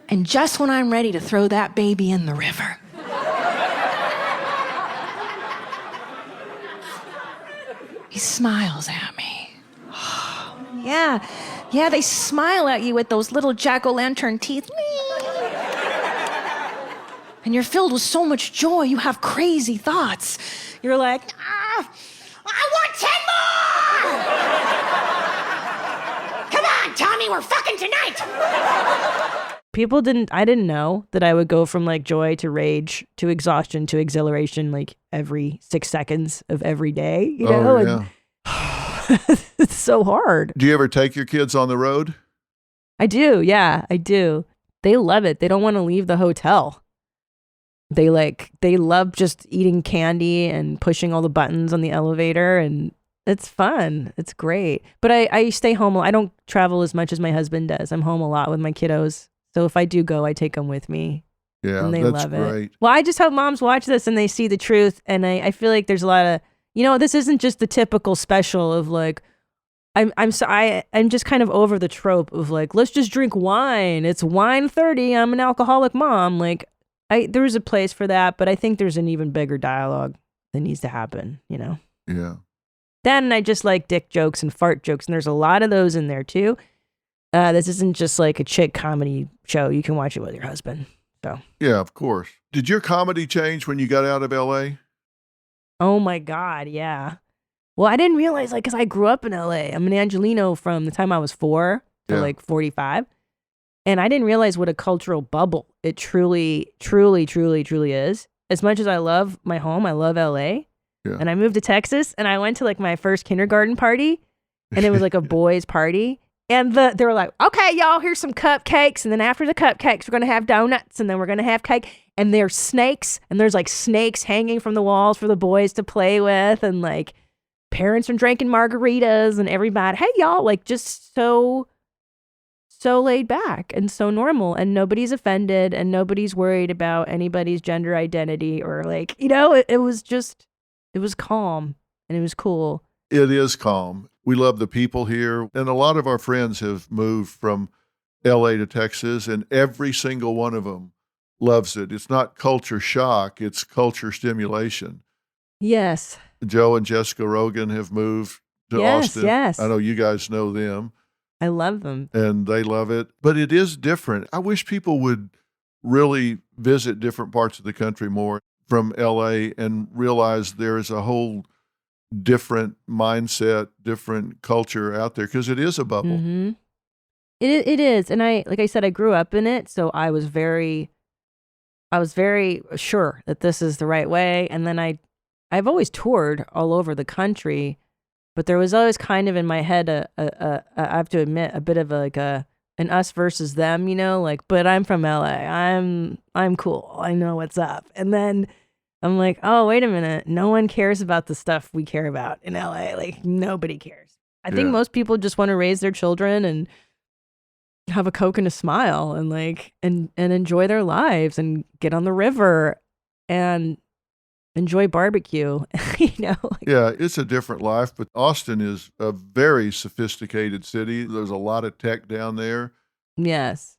And just when I'm ready to throw that baby in the river, he smiles at me. Yeah, they smile at you with those little jack-o'-lantern teeth. And you're filled with so much joy, you have crazy thoughts. You're like, I want 10 more! Come on, Tommy, we're fucking tonight! I didn't know that I would go from like joy to rage to exhaustion to exhilaration like every 6 seconds of every day, you know? Yeah. It's so hard. Do you ever take your kids on the road? I do. Yeah, I do. They love it. They don't want to leave the hotel. They love just eating candy and pushing all the buttons on the elevator, and it's fun. It's great. But I stay home. I don't travel as much as my husband does. I'm home a lot with my kiddos. So if I do go, I take them with me. Yeah, and they that's love great. it. Well, I just hope moms watch this and they see the truth. And I feel like there's a lot of, this isn't just the typical special of like, I'm just kind of over the trope of like, let's just drink wine. It's wine 30. I'm an alcoholic mom. Like, there's a place for that, but I think there's an even bigger dialogue that needs to happen, Yeah. Then I just like dick jokes and fart jokes, and there's a lot of those in there too. This isn't just like a chick comedy show. You can watch it with your husband. So Yeah, of course. Did your comedy change when you got out of LA? Oh my God, yeah. Well, I didn't realize because I grew up in LA. I'm an Angelino from the time I was 4 to Yeah. like 45. And I didn't realize what a cultural bubble it truly, truly, truly, truly is. As much as I love my home, I love LA. Yeah. And I moved to Texas and I went to like my first kindergarten party and it was like a boys' party. And they were like, okay, y'all, here's some cupcakes. And then after the cupcakes, we're going to have donuts and then we're going to have cake. And there's snakes and there's like snakes hanging from the walls for the boys to play with. And like parents are drinking margaritas and everybody, hey, y'all, like just so laid back and so normal and nobody's offended and nobody's worried about anybody's gender identity or like, it was calm and it was cool. It is calm. We love the people here. And a lot of our friends have moved from LA to Texas, and every single one of them loves it. It's not culture shock, it's culture stimulation. Yes. Joe and Jessica Rogan have moved to Austin. Yes. I know you guys know them. I love them. And they love it. But it is different. I wish people would really visit different parts of the country more from LA and realize there is a whole different mindset, different culture out there, because it is a bubble. Mm-hmm. It is. And like I said, I grew up in it. So I was very sure that this is the right way. And then I've always toured all over the country, but there was always kind of in my head, I have to admit, a bit of an us versus them, like, but I'm from LA. I'm cool. I know what's up. And then I'm like, oh, wait a minute. No one cares about the stuff we care about in LA. Like nobody cares. I think most people just want to raise their children and have a Coke and a smile and like, and enjoy their lives and get on the river and enjoy barbecue, Yeah, it's a different life, but Austin is a very sophisticated city. There's a lot of tech down there. Yes.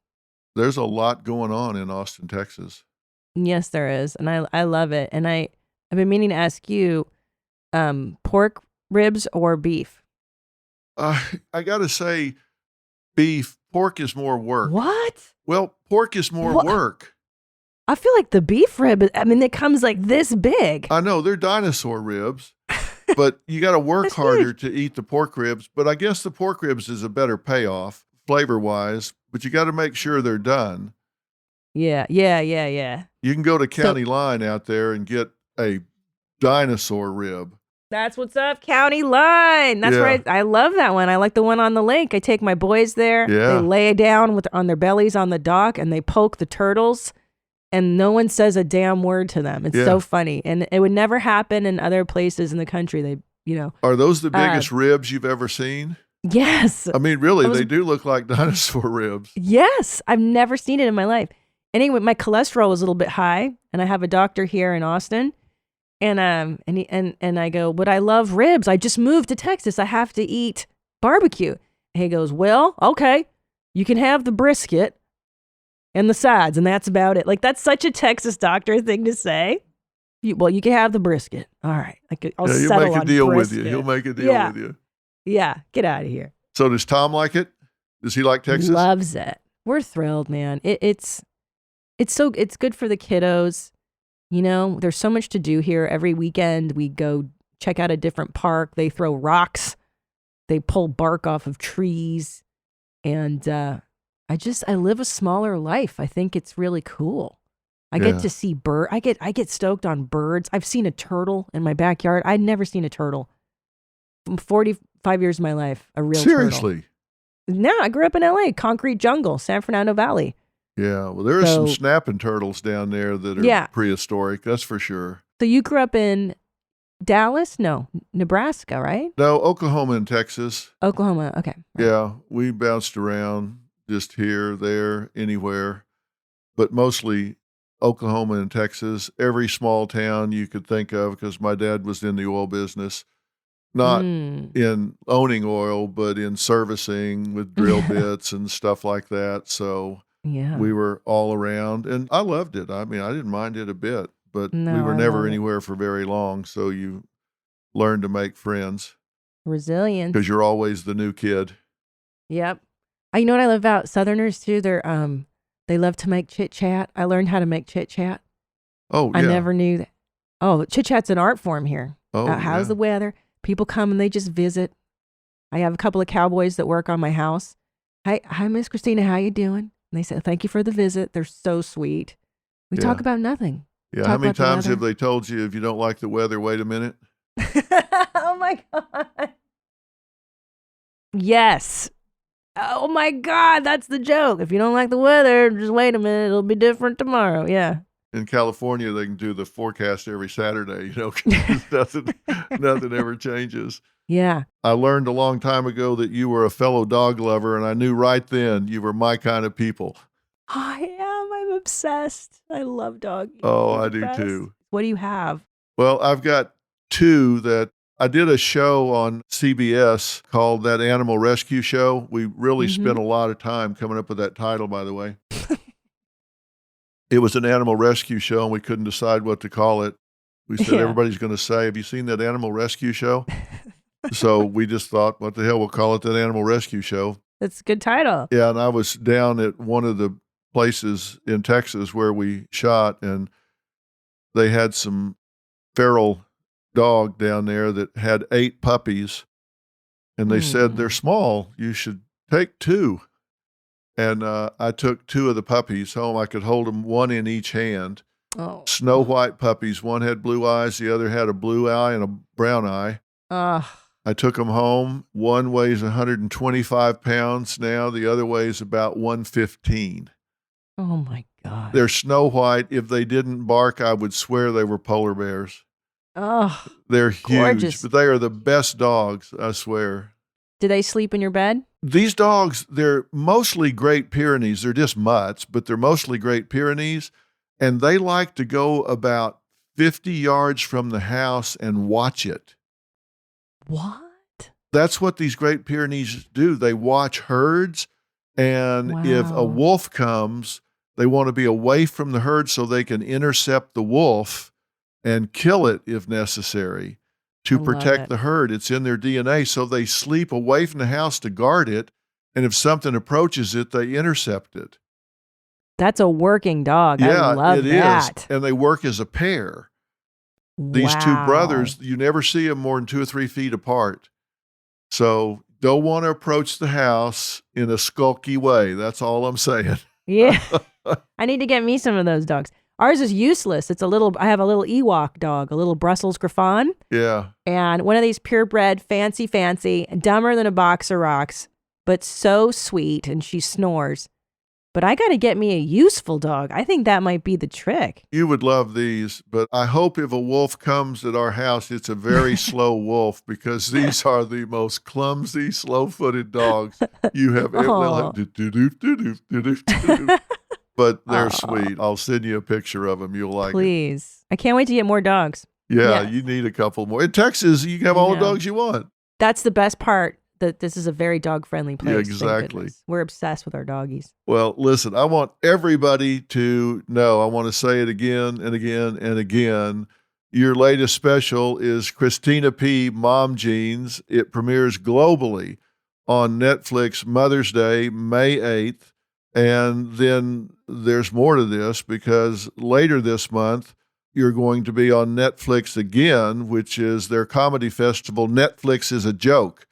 There's a lot going on in Austin, Texas. Yes, there is. And I love it. And I've been meaning to ask you, pork ribs or beef? I got to say beef. Pork is more work. What? Well, pork is more work. I feel like the beef rib, it comes like this big. I know, they're dinosaur ribs, but you got to work harder to eat the pork ribs. But I guess the pork ribs is a better payoff flavor-wise, but you got to make sure they're done. Yeah. You can go to County Line out there and get a dinosaur rib. That's what's up, County Line. That's right. I love that one. I like the one on the lake. I take my boys there. Yeah. They lay down on their bellies on the dock and they poke the turtles and no one says a damn word to them. It's so funny. And it would never happen in other places in the country. Are those the biggest ribs you've ever seen? Yes. I mean, really, they do look like dinosaur ribs. Yes. I've never seen it in my life. Anyway, my cholesterol was a little bit high and I have a doctor here in Austin. And I go, but I love ribs. I just moved to Texas. I have to eat barbecue. And he goes, well, okay, you can have the brisket and the sides, and that's about it. Like, that's such a Texas doctor thing to say. You can have the brisket. All right. I'll settle on he'll make a deal brisket. with you. He'll make a deal with you. Yeah, get out of here. So does Tom like it? Does he like Texas? Loves it. We're thrilled, man. It's good for the kiddos. There's so much to do here. Every weekend we go check out a different park. They throw rocks. They pull bark off of trees. And I live a smaller life. I think it's really cool. I get to see I get stoked on birds. I've seen a turtle in my backyard. I'd never seen a turtle. From 45 years of my life, a real Seriously? turtle. No, I grew up in LA, concrete jungle, San Fernando Valley. Yeah, well, there are some snapping turtles down there that are prehistoric, that's for sure. So you grew up in Dallas? No, Nebraska, right? No, Oklahoma and Texas. Oklahoma, okay. Yeah, we bounced around just here, there, anywhere, but mostly Oklahoma and Texas, every small town you could think of, because my dad was in the oil business. Not in owning oil, but in servicing with drill bits and stuff like that. So we were all around, and I loved it. I mean, I didn't mind it a bit, but we were never anywhere for very long. So you learn to make friends. Resilience. Because you're always the new kid. Yep. You know what I love about Southerners too? They love to make chit chat. I learned how to make chit chat. Oh, yeah. I never knew that. Oh, chit chat's an art form here. Oh, how's the weather? People come and they just visit. I have a couple of cowboys that work on my house, Hi, Miss Christina. How you doing? And they said, thank you for the visit. They're so sweet. We Yeah. talk about nothing. Yeah. Talk How many about the times have weather. they told you if you don't like the weather, wait a minute? Oh my God. Yes. Oh my God. That's the joke. If you don't like the weather, just wait a minute. It'll be different tomorrow. Yeah. In California, they can do the forecast every Saturday, 'cause nothing ever changes. Yeah. I learned a long time ago that you were a fellow dog lover, and I knew right then you were my kind of people. I am. I'm obsessed. I love doggies. Oh, They're I the do best. too. What do you have? Well, I've got two that I did a show on CBS called That Animal Rescue Show. We really spent a lot of time coming up with that title, by the way. It was an animal rescue show, and we couldn't decide what to call it. We said, everybody's going to say, have you seen that animal rescue show? So we just thought, what the hell, we'll call it That Animal Rescue Show. That's a good title. Yeah, and I was down at one of the places in Texas where we shot, and they had some feral dog down there that had 8 puppies, and they said, they're small, you should take 2. And I took 2 of the puppies home. I could hold them, one in each hand. Oh. Snow white puppies. One had blue eyes, the other had a blue eye and a brown eye. I took them home. One weighs 125 pounds now. The other weighs about 115. Oh my God. They're snow white. If they didn't bark, I would swear they were polar bears. Oh, They're huge, gorgeous. but they are the best dogs, I swear. Do they sleep in your bed? These dogs, they're mostly Great Pyrenees. They're just mutts, but they're mostly Great Pyrenees. And they like to go about 50 yards from the house and watch it. What? That's what these Great Pyrenees do. They watch herds. And if a Wow. wolf comes, they want to be away from the herd so they can intercept the wolf and kill it if necessary to I love protect it. the herd. It's in their DNA. So they sleep away from the house to guard it. And if something approaches it, they intercept it. That's a working dog. Yeah, I love it that. is. And they work as a pair. These 2 Wow. brothers, you never see them more than 2 or 3 feet apart. So don't want to approach the house in a skulky way. That's all I'm saying. Yeah. I need to get me some of those dogs. Ours is useless. I have a little Ewok dog, a little Brussels Griffon, Yeah. and one of these purebred, fancy, dumber than a box of rocks, but so sweet, and she snores. But I got to get me a useful dog. I think that might be the trick. You would love these, but I hope if a wolf comes at our house, it's a very slow wolf, because these are the most clumsy, slow-footed dogs you have ever. They'll have do-do-do-do-do-do-do-do. But they're sweet. I'll send you a picture of them. You'll like it. Please. I can't wait to get more dogs. Yeah, Yes. you need a couple more. In Texas, you can have all the Yeah. dogs you want. That's the best part, that this is a very dog-friendly place. Yeah, thank exactly. goodness. We're obsessed with our doggies. Well, listen, I want everybody to know, I want to say it again and again and again. Your latest special is Christina P. Mom Jeans. It premieres globally on Netflix Mother's Day, May 8th. And then there's more to this, because later this month, you're going to be on Netflix again, which is their comedy festival, Netflix is a Joke.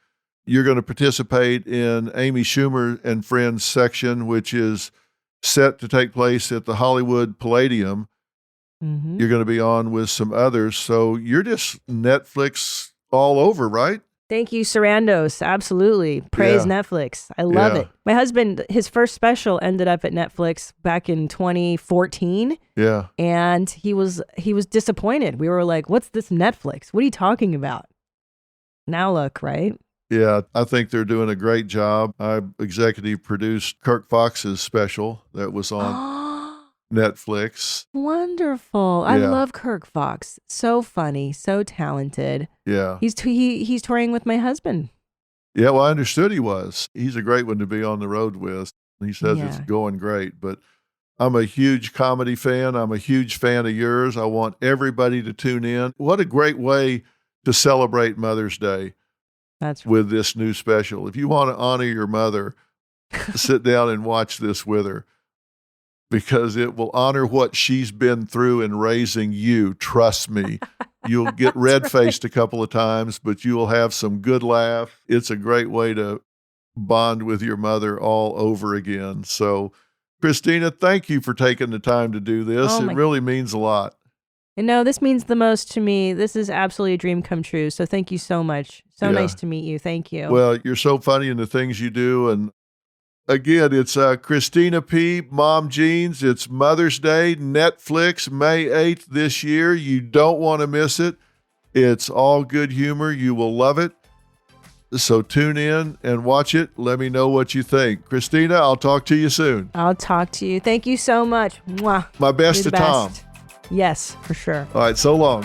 You're going to participate in Amy Schumer and Friends section, which is set to take place at the Hollywood Palladium. Mm-hmm. You're going to be on with some others. So you're just Netflix all over, right? Thank you, Sarandos. Absolutely. Praise Yeah. Netflix. I love Yeah. it. My husband, his first special ended up at Netflix back in 2014, Yeah. and he was disappointed. We were like, "What's this Netflix? What are you talking about?" Now look, right? Yeah, I think they're doing a great job. I executive produced Kirk Fox's special that was on Netflix. Wonderful. I Yeah. love Kirk Fox. So funny, so talented. Yeah. He's touring with my husband. Yeah, well, I understood he was. He's a great one to be on the road with. He says it's Yeah. going great, but I'm a huge comedy fan. I'm a huge fan of yours. I want everybody to tune in. What a great way to celebrate Mother's Day That's right. with this new special. If you want to honor your mother, sit down and watch this with her, because it will honor what she's been through in raising you. Trust me. You'll get red-faced a couple of times, but you will have some good laugh. It's a great way to bond with your mother all over again. So, Christina, thank you for taking the time to do this. Oh It really means a lot. This means the most to me. This is absolutely a dream come true. So thank you so much. So Yeah. nice to meet you. Thank you. Well, you're so funny in the things you do. And again, it's Christina P., Mom Jeans. It's Mother's Day, Netflix, May 8th this year. You don't want to miss it. It's all good humor. You will love it. So tune in and watch it. Let me know what you think. Christina, I'll talk to you soon. I'll talk to you. Thank you so much. Mwah. My best You're to the Tom. best. Yes, for sure. All right, so long.